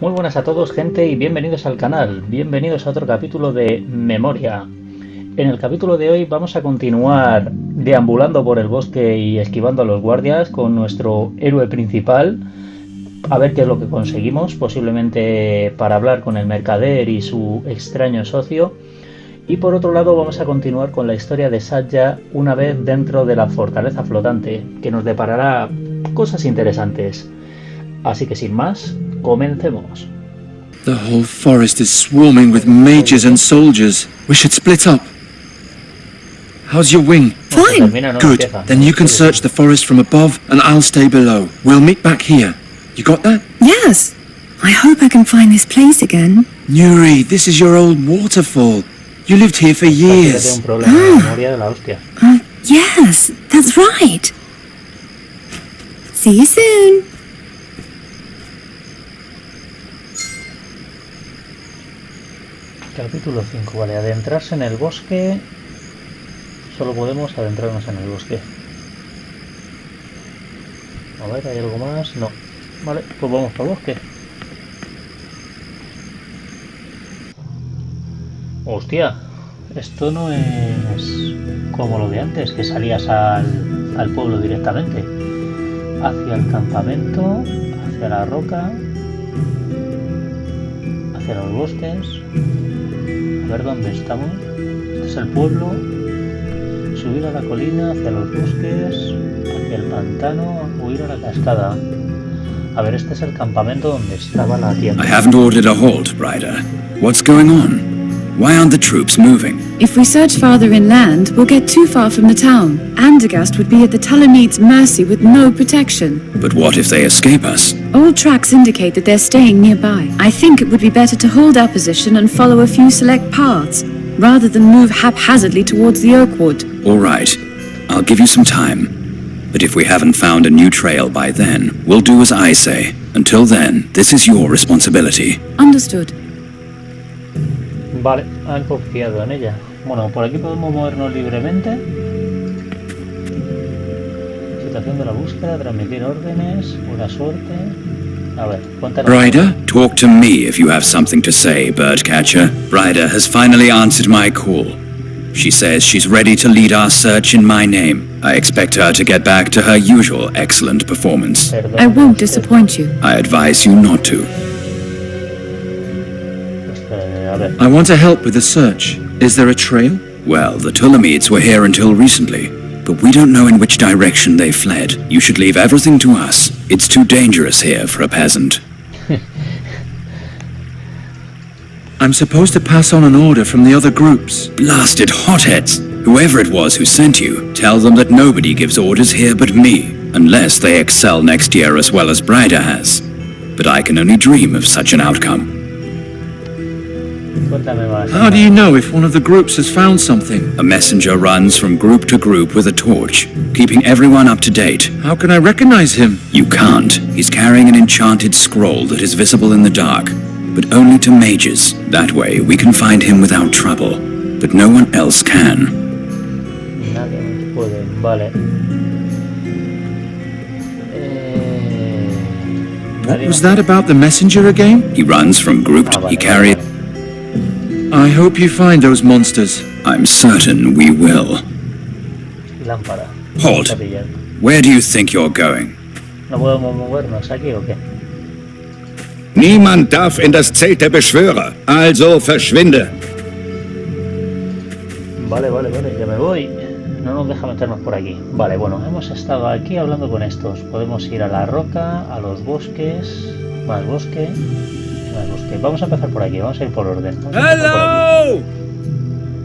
Muy buenas a todos, gente, y bienvenidos al canal. Bienvenidos a otro capítulo de Memoria. En el capítulo de hoy vamos a continuar deambulando por el bosque y esquivando a los guardias con nuestro héroe principal. A ver qué es lo que conseguimos, posiblemente para hablar con el mercader y su extraño socio. Y por otro lado vamos a continuar con la historia de Satya una vez dentro de la fortaleza flotante, que nos deparará cosas interesantes. Así que sin más, comencemos. The whole forest is swarming with mages and soldiers. We should split up. How's your wing? Fine. Good. Then you can search the forest from above and I'll stay below. We'll meet back here. You got that? Yes. I hope I can find this place again. Nuri, this is your old waterfall. You lived here for years. Yes, that's right. See you soon. Capítulo 5, vale, adentrarse en el bosque. Solo podemos adentrarnos en el bosque. A ver, ¿hay algo más? No. Vale, pues vamos para el bosque. Hostia, esto no es como lo de antes, que salías al pueblo directamente. Hacia el campamento, hacia la roca, hacia los bosques. A ver dónde estamos. Este es el pueblo. Subir a la colina, hacia los bosques, hacia el pantano, huir a la cascada. A ver, este es el campamento donde estaba la tienda. I haven't ordered a halt, Ryder. What's going on? Why aren't the troops moving? If we search farther inland, we'll get too far from the town. Andergast would be at the Talamede's mercy with no protection. But what if they escape us? All tracks indicate that they're staying nearby. I think it would be better to hold our position and follow a few select paths, rather than move haphazardly towards the Oakwood. All right. I'll give you some time. But if we haven't found a new trail by then, we'll do as I say. Until then, this is your responsibility. Understood. Vale, han confiado en ella. Bueno, por aquí podemos movernos libremente. Situación de la búsqueda, transmitir órdenes, buena suerte. A ver, cuéntanos. Ryder, talk to me if you have something to say, Birdcatcher. Ryder has finally answered my call. She says she's ready to lead our search in my name. I expect her to get back to her usual excellent performance. I won't disappoint you. I advise you not to. I want to help with the search. Is there a trail? Well, the Ptolemies were here until recently, but we don't know in which direction they fled. You should leave everything to us. It's too dangerous here for a peasant. I'm supposed to pass on an order from the other groups. Blasted hotheads! Whoever it was who sent you, tell them that nobody gives orders here but me, unless they excel next year as well as Bryder has. But I can only dream of such an outcome. How do you know if one of the groups has found something? A messenger runs from group to group with a torch, keeping everyone up to date. How can I recognize him? You can't. He's carrying an enchanted scroll that is visible in the dark, but only to mages. That way we can find him without trouble, but no one else can. Nadie nos puede, vale. What was that about the messenger again? He runs from group to... He carries... I hope you find those monsters. I'm certain we will. Lámpara. Halt. Where do you think you're going? ¿No podemos movernos aquí o qué? Niemand darf in das Zelt der Beschwörer, also verschwinde. Vale, ya me voy. No nos deja meternos por aquí. Vale, bueno, hemos estado aquí hablando con estos. Podemos ir a la roca, a los bosques, más bosque. Vamos a empezar por aquí, vamos a ir por orden. Hello!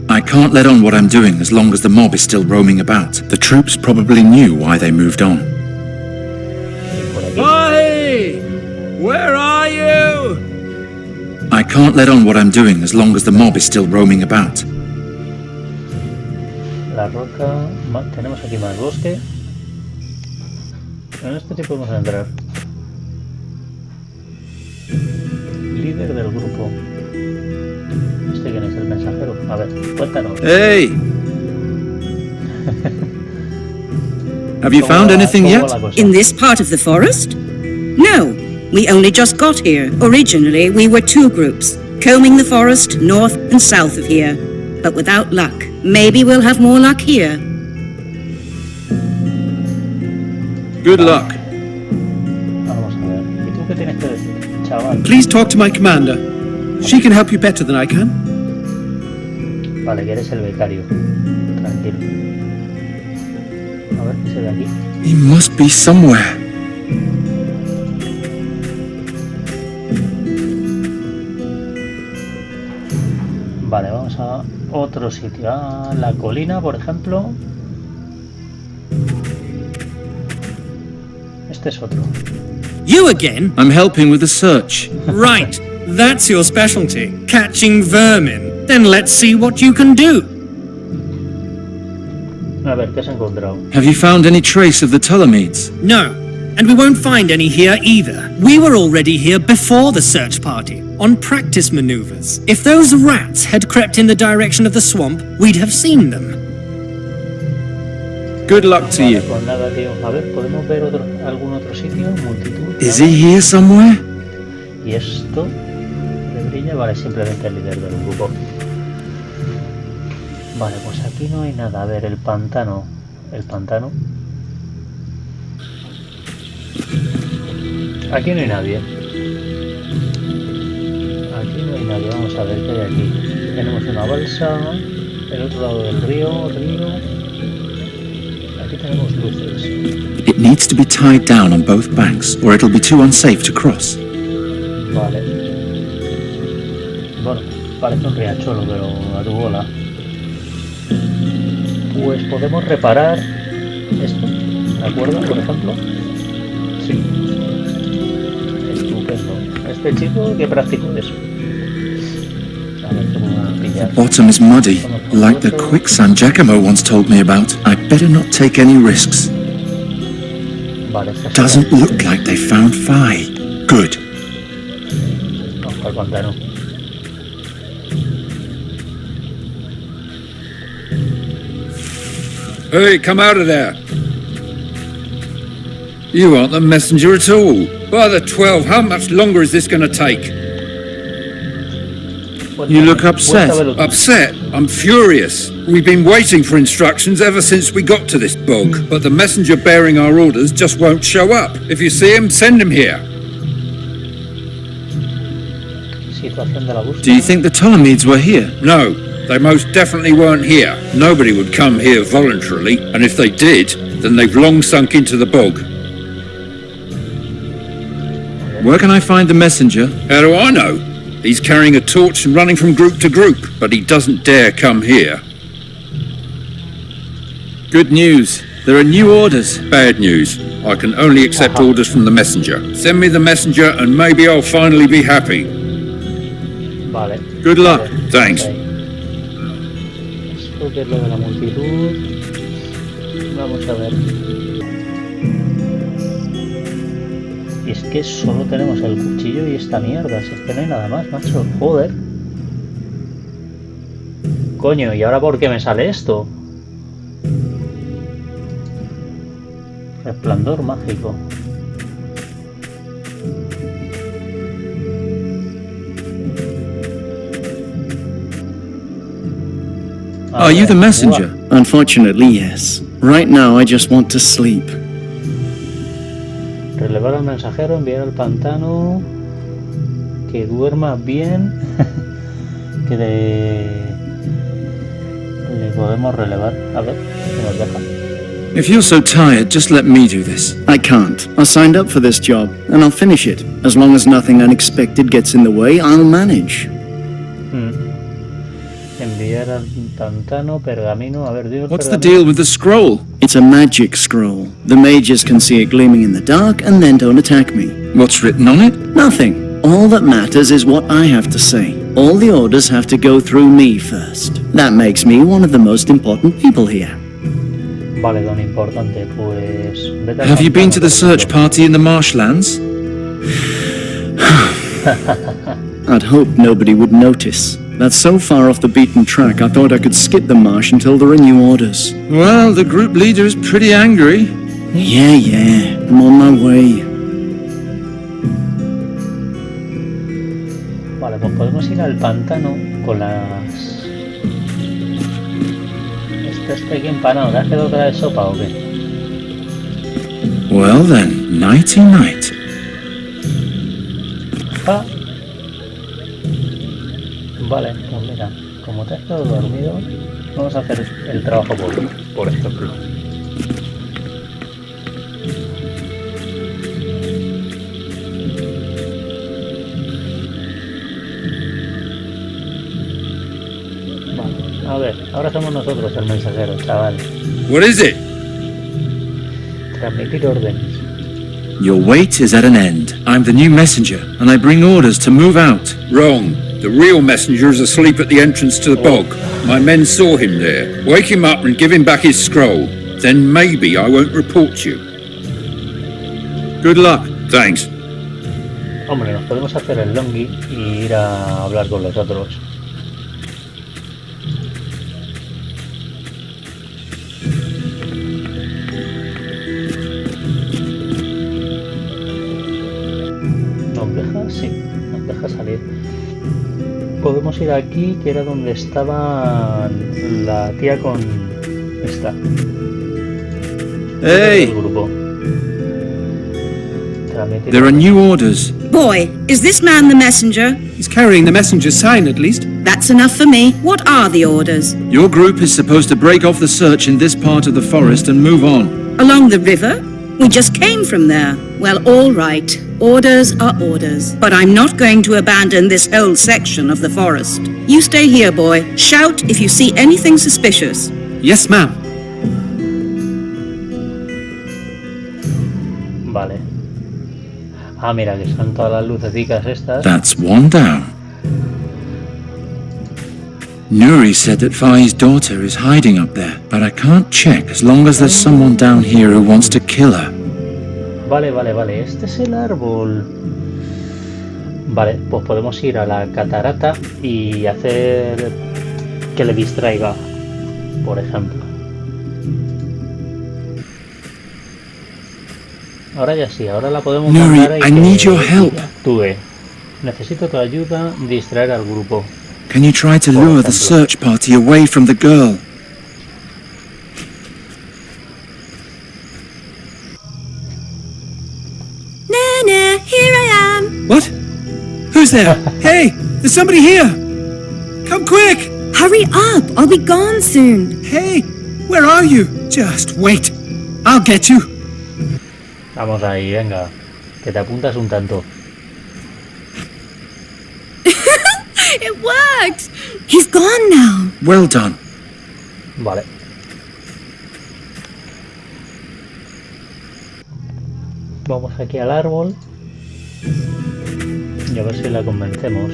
I can't let on what I'm doing as long as the mob is still roaming about. The troops probably knew why they moved on. Hi! Where are you? I can't let on what I'm doing as long as the mob is still roaming about. La roca, tenemos aquí más bosque. En este sí podemos entrar. Líder del grupo. ¿Este quién es el mensajero? A ver, cuéntanos. Hey! Have you found anything yet? In this part of the forest? No, We only just got here. Originally, we were 2 groups, combing the forest north and south of here. But without luck. Maybe we'll have more luck here. Good luck. Vamos a ver. ¿Y tú qué tienes que decir, chaval? Please talk to my commander. She can help you better than I can. Vale, que eres el becario. Tranquilo. A ver qué se ve aquí. He must be somewhere. Vale, vamos a otro sitio. A la colina, por ejemplo. Este es otro. You again? I'm helping with the search. Right. That's your specialty. Catching vermin. Then let's see what you can do. A ver, ¿qué has encontrado? Have you found any trace of the Ptolemies? No. And we won't find any here either. We were already here before the search party, on practice maneuvers. If those rats had crept in the direction of the swamp, we'd have seen them. Good luck to you. Pues nada, tío. A ver, ¿podemos ver algún otro sitio? Multitud. Is he here somewhere? Y esto le brilla, vale, simplemente el líder del grupo. Vale, pues aquí no hay nada. A ver, el pantano. El pantano. Aquí no hay nadie. Aquí no hay nadie. Vamos a ver qué hay aquí. Tenemos una balsa. El otro lado del río. Aquí tenemos luces. It needs to be tied down on both banks, or it'll be too unsafe to cross. Vale. Bueno, parece un riachuelo, pero a tu bola. Pues podemos reparar esto, ¿de acuerdo? Por ejemplo. Sí. Estupendo. Este chico, ¿qué práctico es? A ver, ¿cómo va a pillar? The bottom is muddy, like the quicksand Giacomo once told me about. I'd better not take any risks. Vale, esta Doesn't look like they found Phi. Good. Vamos al pantano. Hey, come out of there. You aren't the messenger at all. By the 12, how much longer is this going to take? You look upset. Upset? I'm furious. We've been waiting for instructions ever since we got to this bog, but the messenger bearing our orders just won't show up. If you see him, send him here. Situación de la búsqueda. Do you think the Ptolemies were here? No, they most definitely weren't here. Nobody would come here voluntarily, and if they did, then they've long sunk into the bog. Where can I find the messenger? How do I know? He's carrying a torch and running from group to group, but he doesn't dare come here. Good news. There are new orders. Bad news. I can only accept orders from the messenger. Send me the messenger and maybe I'll finally be happy. Vale. Good luck. Vale. Thanks. Esto que es lo de la multitud. Vamos a ver. Y es que solo tenemos el cuchillo y esta mierda. Si es que no hay nada más, macho. Joder. Coño, ¿y ahora por qué me sale esto? Resplandor mágico. Are you the messenger? Unfortunately, yes. Right now, I just want to sleep. Relevar al mensajero, enviar al pantano. Que duerma bien. Que le podemos relevar. A ver, si nos deja. If you're so tired, just let me do this. I can't. I signed up for this job, and I'll finish it. As long as nothing unexpected gets in the way, I'll manage. Enviar al pantano, pergamino. A ver, digo. What's the deal with the scroll? It's a magic scroll. The mages can see it gleaming in the dark and then don't attack me. What's written on it? Nothing. All that matters is what I have to say. All the orders have to go through me first. That makes me one of the most important people here. Vale, don importante, pues... Vete al Have you been to the pantano, search party in the marshlands? I'd hope nobody would notice. That's so far off the beaten track, I thought I could skip the marsh until there are new orders. Well, the group leader is pretty angry. Yeah, I'm on my way. Vale, pues podemos ir al pantano con las... Este está aquí empanado. ¿Le has quedado otra de sopa o qué? Well then, nighty night. Ah. Vale, pues mira, como te has quedado dormido, vamos a hacer el trabajo por ejemplo. Vale, a ver, ahora somos nosotros el mensajero, chaval. What is it? Transmitir órdenes. Your wait is at an end. I'm the new messenger, and I bring orders to move out. Wrong. The real messenger is asleep at the entrance to the bog. My men saw him there. Wake him up and give him back his scroll. Then maybe I won't report you. Good luck. Thanks. Hombre, nos podemos hacer el longi y ir a hablar con los otros. ¿Nos deja? Sí, nos deja salir. Podemos ir aquí, que era donde estaba la tía con esta. Hey! El grupo. There are new orders. Boy, is this man the messenger? He's carrying the messenger's sign, at least. That's enough for me. What are the orders? Your group is supposed to break off the search in this part of the forest and move on. Along the river? We just came from there. Well, all right. Orders are orders. But I'm not going to abandon this whole section of the forest. You stay here, boy. Shout if you see anything suspicious. Yes, ma'am. Vale. Ah, mira, que son todas las lucecicas estas. That's one down. Nuri said that Fai's daughter is hiding up there, but I can't check as long as there's someone down here who wants to kill her. Vale, vale, vale. Este es el árbol. Vale, pues podemos ir a la catarata y hacer que le distraiga, por ejemplo. Ahora ya sí, ahora la podemos Nuri, mandar I need your help. Actúe. Necesito tu ayuda, distraer al grupo. Can you try to lure the search party away from the girl? Nana, here I am. What? Who's there? Hey, there's somebody here. Come quick. Hurry up, I'll be gone soon. Hey, where are you? Just wait. I'll get you. Vamos ahí, venga. Que te apuntas un tanto. It worked. He's gone now. Well done. Vale. Vamos aquí al árbol. Y a ver si la convencemos.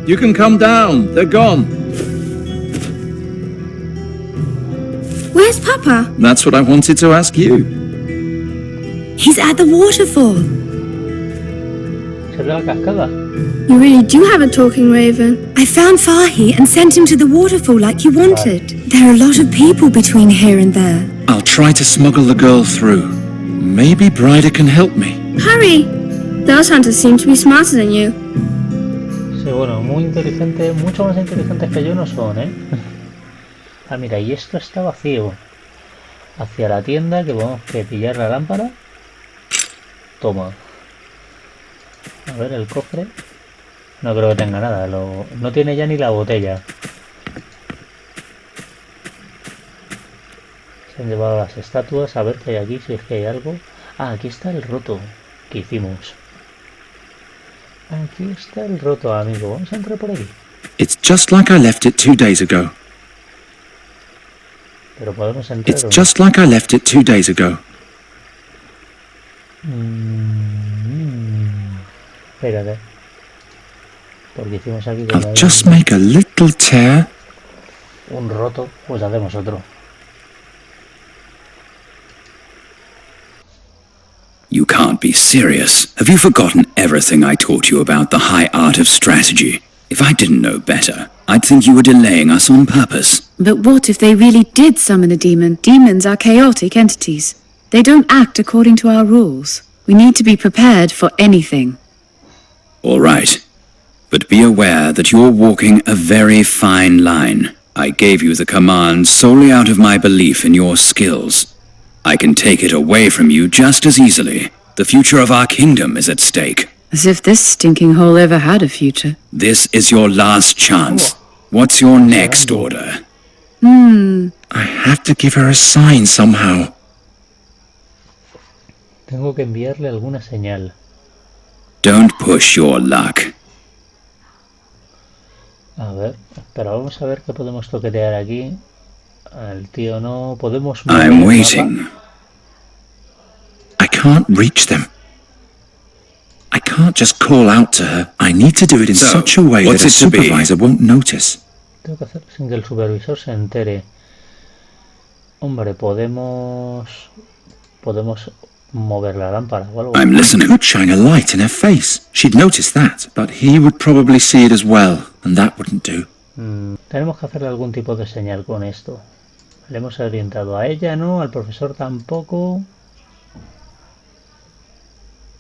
You can come down. They're gone. Where's Papa? That's what I wanted to ask you. He's at the waterfall. ¿Se ve la cascada? You really do have a talking raven. I found Fahi and sent him to the waterfall like you wanted. There are a lot of people between here and there. I'll try to smuggle the girl through. Maybe Bryder can help me. Hurry! Those hunters seem to be smarter than you. Sí, bueno, muy inteligente, mucho más inteligentes que yo no son, ¿eh? Ah, mira, y esto está vacío. Hacia la tienda, que tenemos que pillar la lámpara. Toma. A ver, el cofre. No creo que tenga nada. No tiene ya ni la botella. Se han llevado las estatuas. A ver qué hay aquí, si es que hay algo. Ah, aquí está el roto que hicimos. Aquí está el roto, amigo. Vamos a entrar por aquí. It's just like I left it 2 days ago. Pero podemos entrar. It's just like I left it 2 days ago. Espérate. Porque hicimos aquí con I'll just make a little tear. un roto, pues hacemos otro. You can't be serious. Have you forgotten everything I taught you about the high art of strategy? If I didn't know better, I'd think you were delaying us on purpose. But what if they really did summon a demon? Demons are chaotic entities. They don't act according to our rules. We need to be prepared for anything. All right. But be aware that you're walking a very fine line. I gave you the command solely out of my belief in your skills. I can take it away from you just as easily. The future of our kingdom is at stake. As if this stinking hole ever had a future. This is your last chance. What's your next order? I have to give her a sign somehow. Tengo que enviarle alguna señal. Don't push your luck. A ver, espera, vamos a ver qué podemos toquetear aquí. El tío no... Podemos... I'm waiting. I can't reach them. I can't just call out to her. I need to do it in So, such a way what's that a it to be? supervisor won't notice. Tengo que hacer sin que el supervisor se entere. Hombre, podemos mover la lámpara o algo. I'm I listening. could shine a light in her face. She'd notice that, but he would probably see it as well, and that wouldn't do. Tenemos que hacerle algún tipo de señal con esto. Le hemos orientado a ella, ¿no? Al profesor tampoco.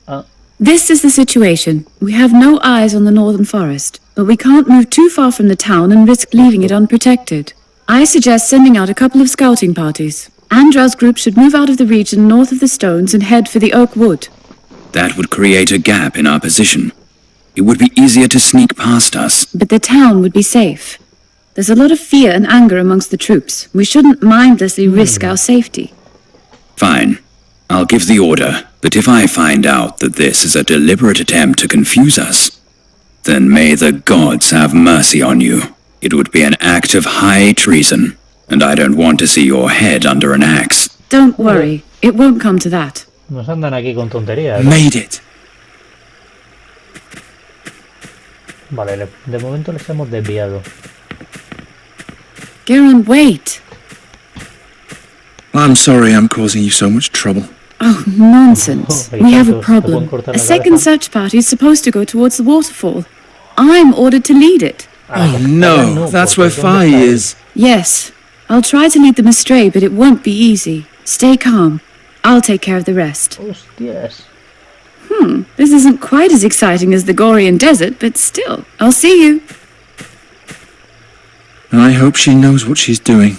Ah, This is the situation. We have no eyes on the northern forest, but we can't move too far from the town and risk leaving it unprotected. I suggest sending out a couple of scouting parties. Andra's group should move out of the region north of the stones and head for the oak wood. That would create a gap in our position. It would be easier to sneak past us. But the town would be safe. There's a lot of fear and anger amongst the troops. We shouldn't mindlessly risk our safety. Fine. I'll give the order, but if I find out that this is a deliberate attempt to confuse us, then may the gods have mercy on you. It would be an act of high treason, and I don't want to see your head under an axe. Don't worry, it won't come to that. nos andan aquí con tonterías. Made it. Vale, de momento les hemos desviado. Garon, wait! I'm sorry I'm causing you so much trouble. Oh, nonsense. Oh, We have a ¿te pueden problem. cortar A la second cabeza? search party is supposed to go towards the waterfall. I'm ordered to lead it. Oh no, that's where Fi is. Yes, I'll try to lead them astray, but it won't be easy. Stay calm. I'll take care of the rest. Hostias. This isn't quite as exciting as the Gorian desert, but still, I'll see you. I hope she knows what she's doing.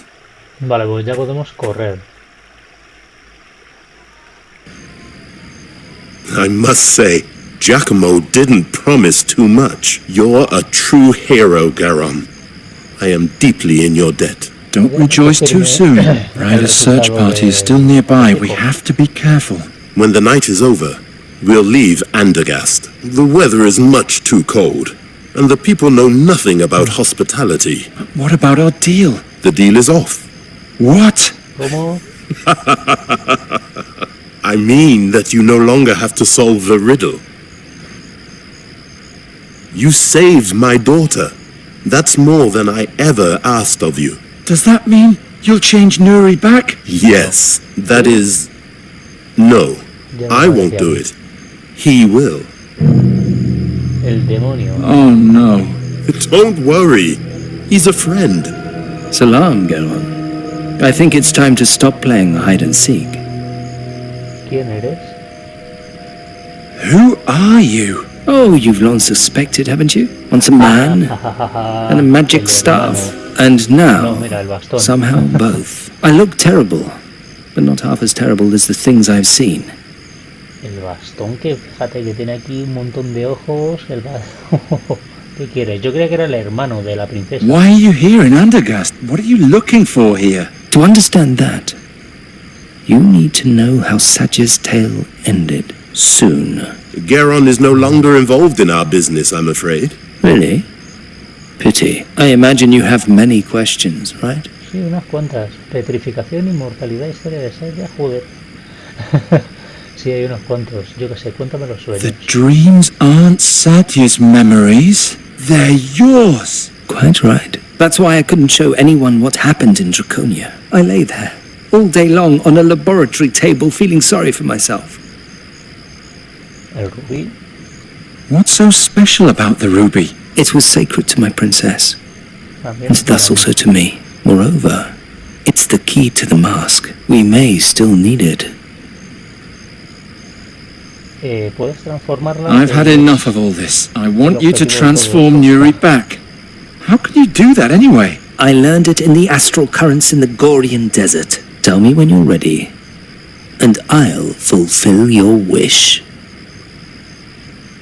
Vale, pues ya podemos correr. I must say, Giacomo didn't promise too much. You're a true hero, Garon. I am deeply in your debt. Don't rejoice too soon. Ryder's search party is still nearby. We have to be careful. When the night is over, we'll leave Andergast. The weather is much too cold, and the people know nothing about hospitality. What about our deal? The deal is off. What? ¿Cómo? I mean that you no longer have to solve the riddle. You saved my daughter. That's more than I ever asked of you. Does that mean you'll change Nuri back? Yes, that is... No, I won't do it. He will. El demonio. Oh no. Don't worry. He's a friend. Salam, Garon. I think it's time to stop playing hide and seek. ¿Quién eres? Who are you? Oh, you've long suspected, haven't you? Once a man and a magic staff. And No, now, mira, el bastón. somehow both. I look terrible, but not half as terrible as the things I've seen. El bastón que, fíjate, que tiene aquí un montón de ojos. El bastón. ¿Qué quieres? Yo creía que era el hermano de la princesa. Why are you here in Andergast? What are you looking for here? To understand that, you need to know how Saj's tale ended soon. Garon is no longer involved in our business, I'm afraid. Really? Pity. I imagine you have many questions, right? Sí, unas cuantas. Petrificación, inmortalidad, historia de Saya, joder. Sí, hay unos cuantos. Yo qué sé, cuéntame los sueños. The dreams aren't Satya's memories. They're yours. Quite right. That's why I couldn't show anyone what happened in Draconia. I lay there, all day long on a laboratory table, feeling sorry for myself. El rubí. What's so special about the ruby? It was sacred to my princess, También. and thus also to me. Moreover, it's the key to the mask. We may still need it. puedes transformarla. I've had enough of all this. I want you to transform Nuri back. How can you do that anyway? I learned it in the astral currents in the Gorian desert. Tell me when you're ready, and I'll fulfill your wish.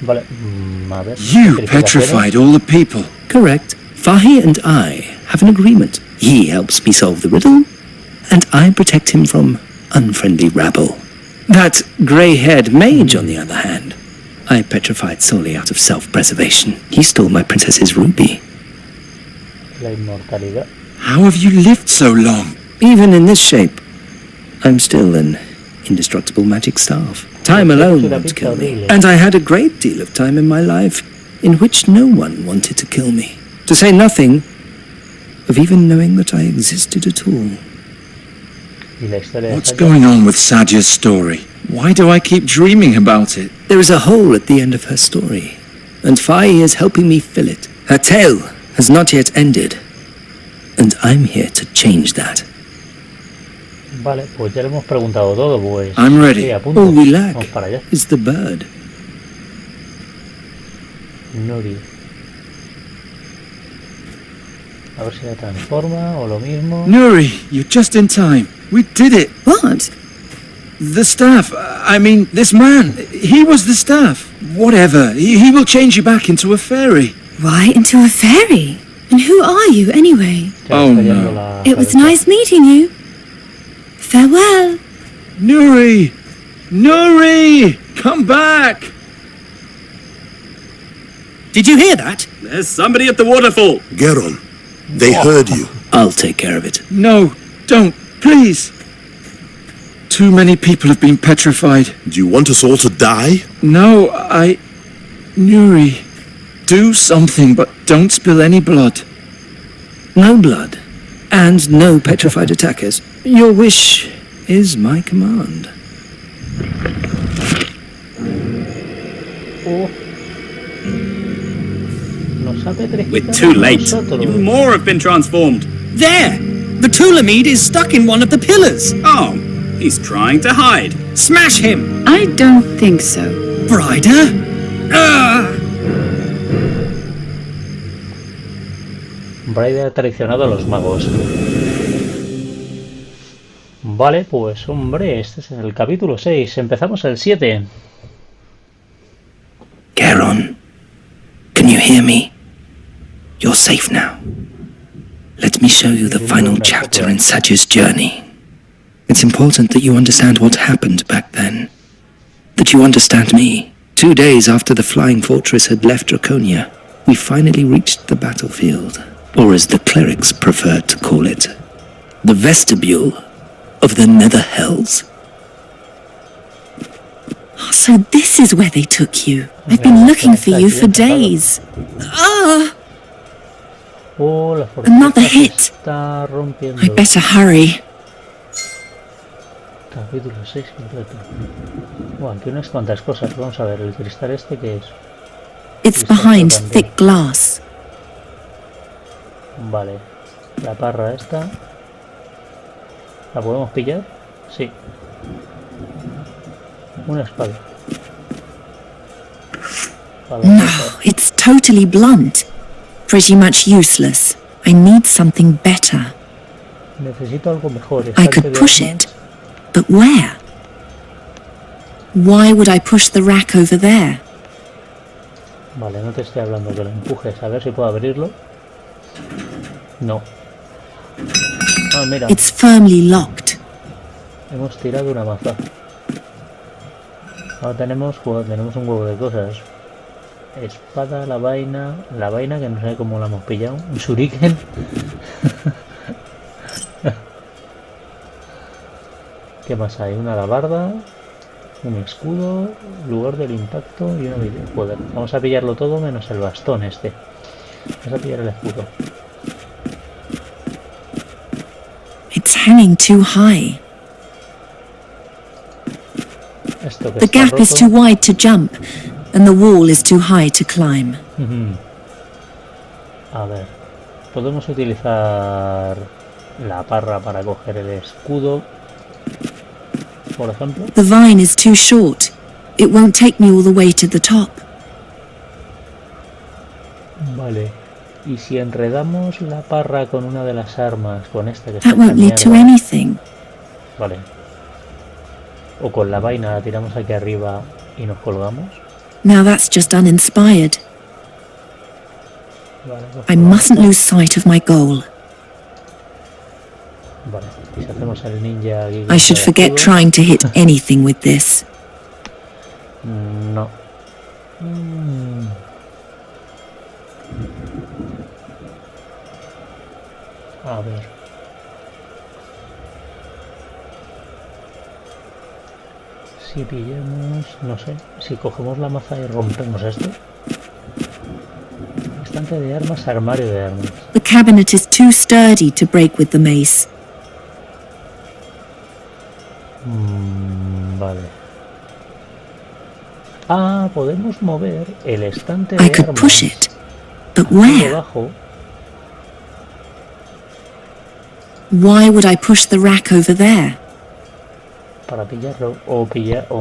Vale, a ver. You petrified all the people. Correct. Fahi and I have an agreement. He helps me solve the riddle, and I protect him from unfriendly rabble. That grey-haired mage, on the other hand, I petrified solely out of self-preservation. He stole my princess's ruby. La inmortalidad. How have you lived so long? Even in this shape, I'm still an indestructible magic staff. Time alone won't kill me. And I had a great deal of time in my life in which no one wanted to kill me. To say nothing of even knowing that I existed at all. What's going on with Sadja's story? Why do I keep dreaming about it? There is a hole at the end of her story, and Fahi is helping me fill it. Her tale has not yet ended, and I'm here to change that. Vale, pues ya le hemos preguntado todo, pues. I'm ready. Sí, a punto. All we lack Vamos para allá. is the bird. Nuri. A ver si la transforma o lo mismo. Nuri, you're just in time. We did it. What? The staff, I mean, this man, he was the staff. Whatever, he will change you back into a fairy. Why, into a fairy? And who are you, anyway? Oh, no. It was nice meeting you. Farewell. Nuri! Nuri! Come back! Did you hear that? There's somebody at the waterfall. Geron, they heard you. I'll take care of it. No, don't, please. Too many people have been petrified. Do you want us all to die? No, Nuri, do something, but don't spill any blood. No blood, and no petrified attackers. Your wish is my command. We're too late. Even more have been transformed. There! The Tulamid is stuck in one of the pillars. Oh, he's trying to hide. Smash him! I don't think so. Brider? Brider ha traicionado a los magos. Vale, pues hombre, este es el capítulo 6. Empezamos el 7. Geron, can you hear me? You're safe now. Let me show you the final chapter in Sadja's journey. It's important that you understand what happened back then. That you understand me. 2 days after the flying fortress had left Draconia, we finally reached the battlefield, or as the clerics preferred to call it, the vestibule of the Nether Hells. So this is where they took you. I've been looking for you for days. Ah! Another hit. I better hurry. Capítulo 6 completo. Bueno, aquí unas cuantas cosas. Vamos a ver, el cristal este que es. It's behind thick glass. Vale. La parra esta. ¿La podemos pillar? Sí. Una espada. No, it's totally blunt. Pretty much useless. I need something better. Necesito algo mejor. I could push it, but where? Why would I push the rack over there? Vale, no te estoy hablando que lo empujes. A ver si puedo abrirlo. No. Ah, mira. It's firmly locked. Hemos tirado una maza. Ahora tenemos un huevo de cosas. Espada, la vaina que no sé cómo la hemos pillado. Un shuriken. ¿Qué más hay? Una alabarda, un escudo, lugar del impacto y una vida. Joder, vamos a pillarlo todo menos el bastón este. Vamos a pillar el escudo. It's hanging too high. Esto que The está gap is roto. too wide to jump, and the wall is too high to climb. A ver, podemos utilizar la parra para coger el escudo, por ejemplo. The vine is too short. it won't take me all the way to the top. Vale. ¿Y si enredamos la parra con una de las armas, con esta que That está won't lead to mierda? anything. Vale. O con la vaina la tiramos aquí arriba y nos colgamos. Now that's just uninspired. Vale, nos I colgamos. mustn't lose sight of my goal. Vale. Y si hacemos el ninja aquí... I should forget trying to hit anything with this. No. A ver. Si pillamos, no sé, si cogemos la maza y rompemos esto. Estante de armas, armario de armas. The cabinet is too sturdy to break with the mace. Vale. Ah, podemos mover el estante I de could armas push it, but aquí where? debajo. Why would I push the rack over there? Para pillarlo o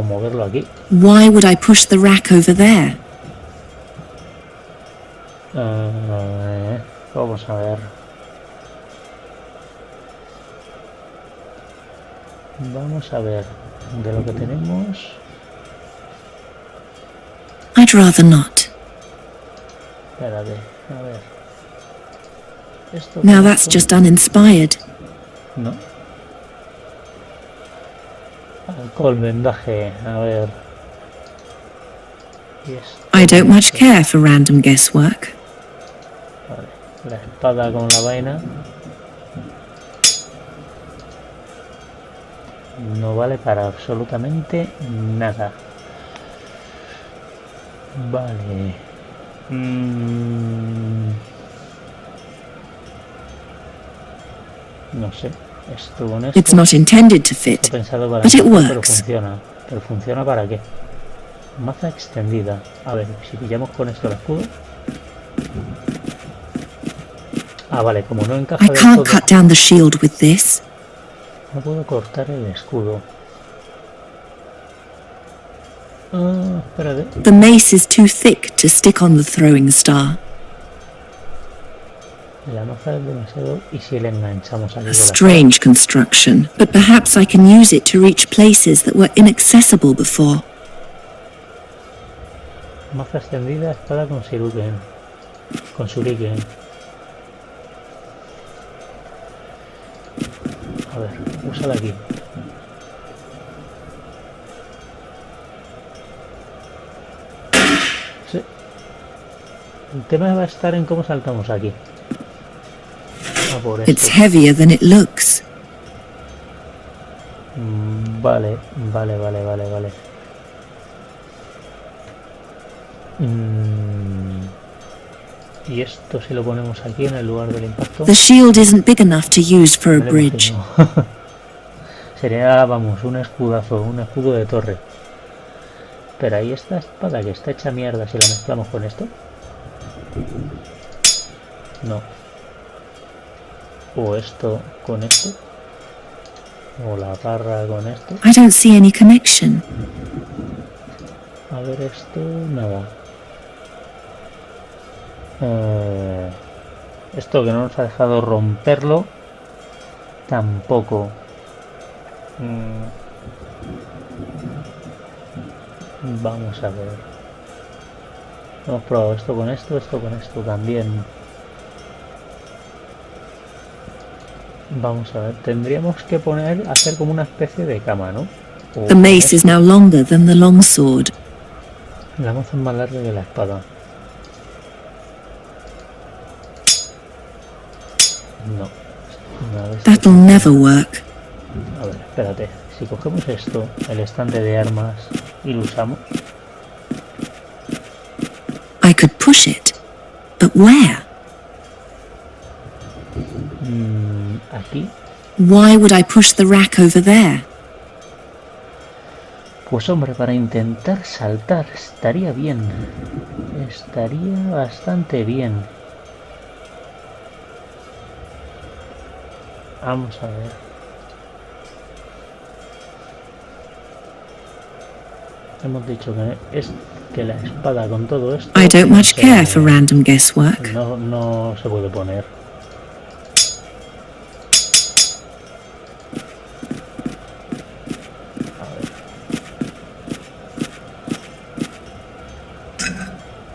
moverlo aquí. Why would I push the rack over there? Vamos a ver. Vamos a ver de lo que tenemos. I'd rather not. Espérate, a ver. Esto Now con that's esto, just uninspired. no. Alcohol, vendaje, a ver. Y esto, I don't much care for random guesswork. Vale, la espada con la vaina. No vale para absolutamente nada. Vale. No sé. Esto con esto. It's not intended to Está fit, pensado para but it mazo, pero works. funciona. ¿Pero funciona para qué? Maza extendida. A ver, si pillamos con esto el escudo. Ah, vale, como no encaja I del can't todo, cut down the shield with this. no puedo cortar el escudo. Ah, espérate. The mace is too thick to stick on the throwing star. La maza es demasiado... ¿Y si le enganchamos aquí A con la strange construction, but perhaps I can use it to reach places that were inaccessible before. maza extendida, espada con shuriken. Con shuriken. A ver, úsala aquí. Sí. El tema va a estar en cómo saltamos aquí. Ah, por It's esto. heavier than it looks. Vale. Y esto si lo ponemos aquí en el lugar del impacto. The shield isn't big enough to use for a me lo bridge. imagino. Sería, vamos, un escudazo, un escudo de torre. Pero ahí esta espada que está hecha mierda si la mezclamos con esto. No. O esto con esto. O la barra con esto. I don't see any connection. A ver esto, nada. Esto que no nos ha dejado romperlo, tampoco. Vamos a ver. Hemos probado esto con esto también. Vamos a ver, tendríamos que hacer como una especie de cama, ¿no? O The mace is now longer than the longsword. la maza es más larga que la espada. No. Nada, esto That'll never work. A ver, espérate. Si cogemos esto, el estante de armas, y lo usamos. I could push it, but where? Aquí. Why would I push the rack over there? Pues hombre, para intentar saltar estaría bien. Estaría bastante bien. Vamos a ver. Hemos dicho que la espada con todo esto... I don't much care for random guesswork. No se puede poner.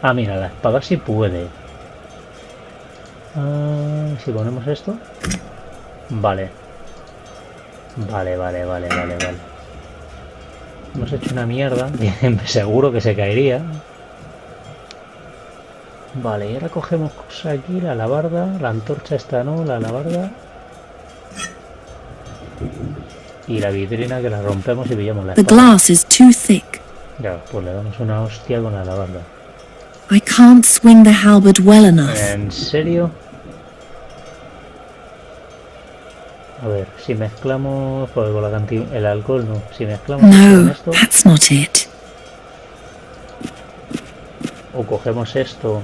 Ah, mira, la espada sí puede. Si ponemos esto... Vale. Vale. Hemos hecho una mierda. Seguro que se caería. Vale, y ahora cogemos cosas aquí. La alabarda. La antorcha esta no. La alabarda. Y la vitrina que la rompemos y pillamos la espada. The glass is too thick. Ya, pues le damos una hostia con la alabarda. I can't swing the halberd well enough. ¿En serio? A ver, si mezclamos... Pues con la cantidad... El alcohol no. Si mezclamos con No, esto... that's not it. O cogemos esto...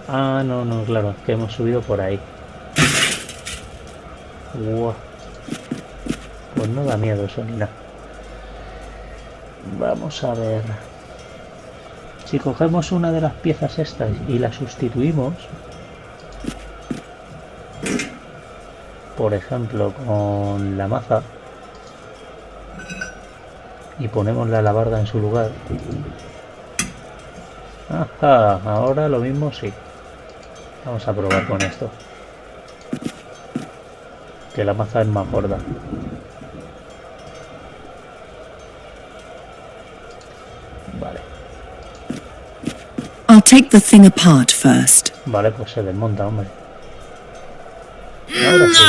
Ah, no, claro. Que hemos subido por ahí. Wow. Pues no da miedo eso ni nada. Vamos a ver... Si cogemos una de las piezas estas y la sustituimos... Por ejemplo, con la maza... Y ponemos la alabarda en su lugar... Ajá, ahora lo mismo sí. Vamos a probar con esto. Que la maza es más gorda. Vale. I'll take the thing apart first. Vale, pues se desmonta, hombre. Ahora sí.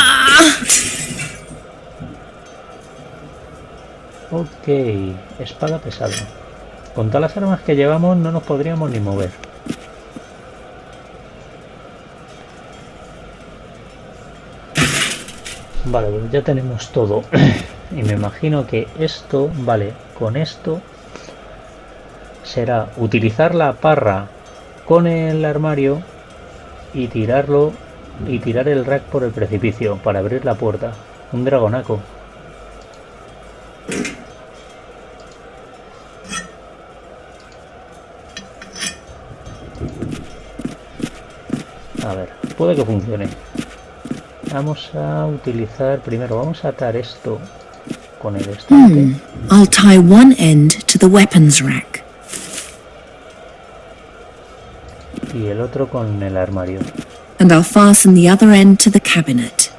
Ok, espada pesada. Con todas las armas que llevamos no nos podríamos ni mover. Vale, pues ya tenemos todo. Y me imagino que esto, vale, con esto será utilizar la parra con el armario y tirarlo y tirar el rack por el precipicio para abrir la puerta. Un dragonaco. A ver, puede que funcione. Vamos a utilizar primero, vamos a atar esto con el estante. I'll tie one end to the weapons rack. Y el otro con el armario. And I'll fasten the other end to the cabinet.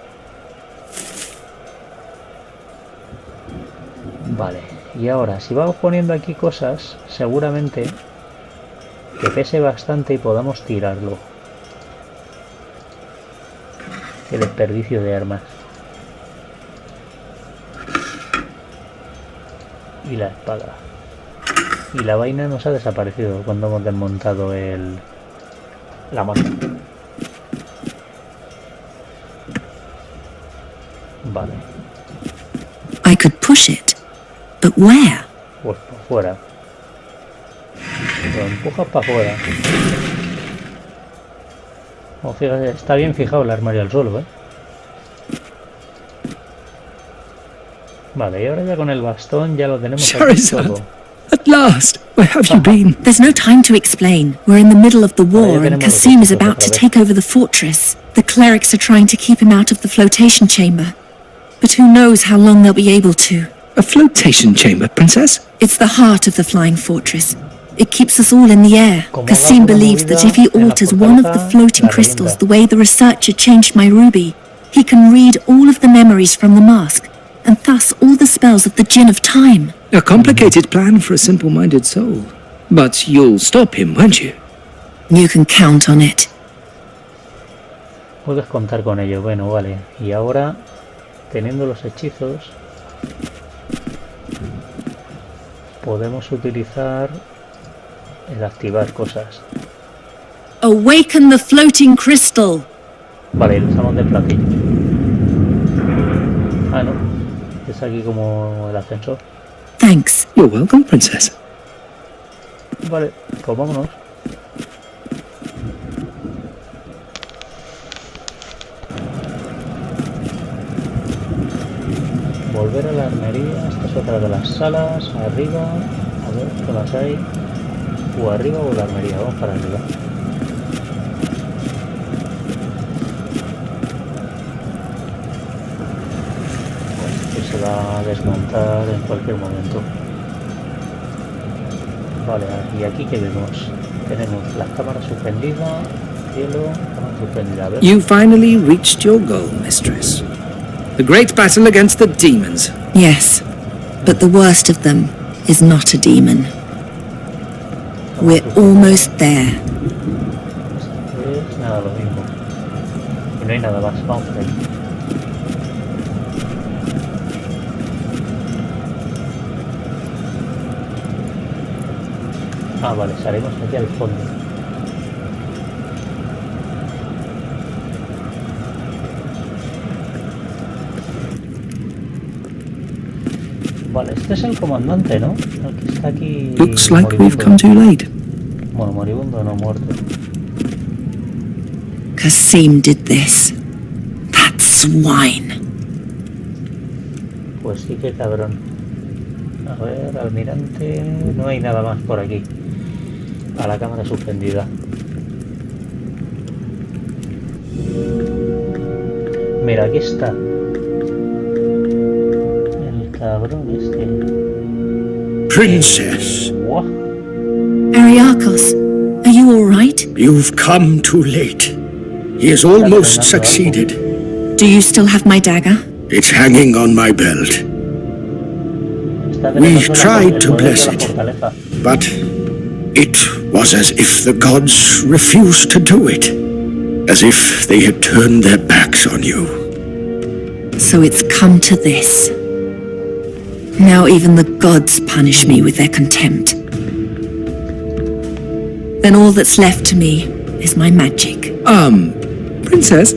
Vale, y ahora si vamos poniendo aquí cosas, seguramente que pese bastante y podamos tirarlo. Qué desperdicio de armas. Y la espada. Y la vaina nos ha desaparecido cuando hemos desmontado la manta. Vale. I could push it, but where? Pues por fuera. Lo empujas para afuera. Oh, fíjate, está bien fijado el armario al suelo, ¿eh? Vale, y ahora ya con el bastón ya lo tenemos aquí todo. At last! Where have you been? There's no time to explain. We're in the middle of the war and Kasim is about to take over the fortress. The clerics are trying to keep him out of the flotation chamber. But who knows how long they'll be able to. A flotation chamber, princess? It's the heart of the flying fortress. It keeps us all in the air. Kasim believes that if he alters one of the floating crystals the way the researcher changed my ruby, he can read all of the memories from the mask, and thus all the spells of the Djinn of Time. A complicated plan for a simple-minded soul. But you'll stop him, won't you? You can count on it. Puedes contar con ello. Bueno, vale. Y ahora, teniendo los hechizos, podemos utilizar el activar cosas. Awaken the floating crystal. Vale, lo usamos de platillo. Ah, no. Es aquí como el ascensor. Thanks. You're welcome, princess. Vale, pues vámonos. Volver a la armería. Esta es otra de las salas. Arriba. ver, ¿qué más hay? O arriba o la armería, vamos para arriba. Pues se va a desmontar en cualquier momento. Vale, y aquí que vemos, tenemos la cámara suspendida, cielo, cámara suspendida. A ver. You finally reached your goal, mistress. The great battle against the demons. Yes, but the worst of them is not a demon. We're almost there. Es nada, lo mismo. Y no hay nada más, vamos por ahí. Ah, vale, salimos aquí al fondo. Vale, este es el comandante, ¿no? El que está aquí. Looks like we've come too late. Bueno, moribundo, no muerto. Kasim did this. That swine. Pues sí que cabrón. A ver, almirante. No hay nada más por aquí. A la cámara suspendida. Mira, aquí está. El cabrón este. Princess, Buah. Ariakos, are you all right? you've come too late. He has almost succeeded. Do you still have my dagger? It's hanging on my belt. Está We derrotando tried el to poder de bless la it. fortaleza. But it was as if the gods refused to do it. As if they had turned their backs on you. So it's come to this. Now even the gods punish me with their contempt. Then all that's left to me is my magic. Princess,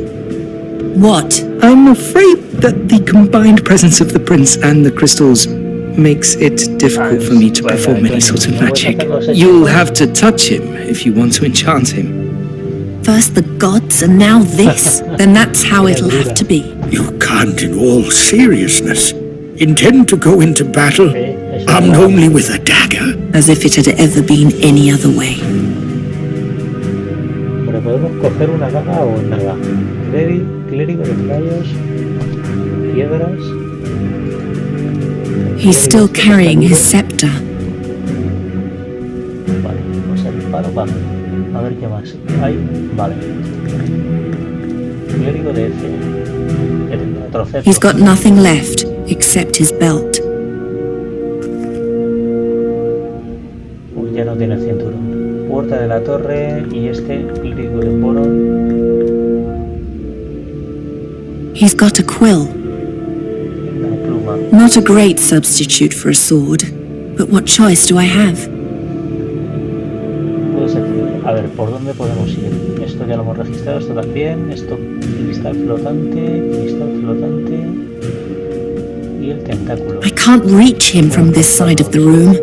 What? I'm afraid that the combined presence of the prince and the crystals makes it difficult for me to perform any sort of magic. You'll have to touch him if you want to enchant him. First the gods and now this? Then that's how it'll have to be. You can't, in all seriousness, intend to go into battle armed only with a dagger. As if it had ever been any other way. Pero podemos coger una daga o nada. Clérigo de rayos. Piedras. He's still carrying his scepter. Vale, pues el palo va. A ver qué más hay. Vale. Clérigo de F. El trocero. He's got nothing left except his belt. Uy, ya no tiene cinturón. Puerta de la torre y este clérigo de Boron. He's got a quill. Una pluma. Not a great substitute for a sword, but what choice do I have? Puedes decir, a ver, ¿por dónde podemos ir? Esto ya lo hemos registrado, esto también. Esto, cristal flotante y el tentáculo. I can't reach him from this side of the room.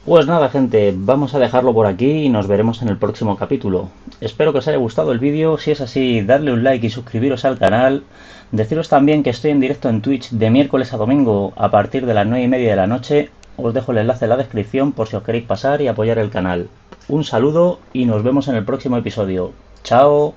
Pues nada, gente, vamos a dejarlo por aquí y nos veremos en el próximo capítulo. Espero que os haya gustado el vídeo. Si es así, darle un like y suscribiros al canal. Deciros también que estoy en directo en Twitch de miércoles a domingo a partir de las 9:30 de la noche. Os dejo el enlace en la descripción por si os queréis pasar y apoyar el canal. Un saludo y nos vemos en el próximo episodio. ¡Chao!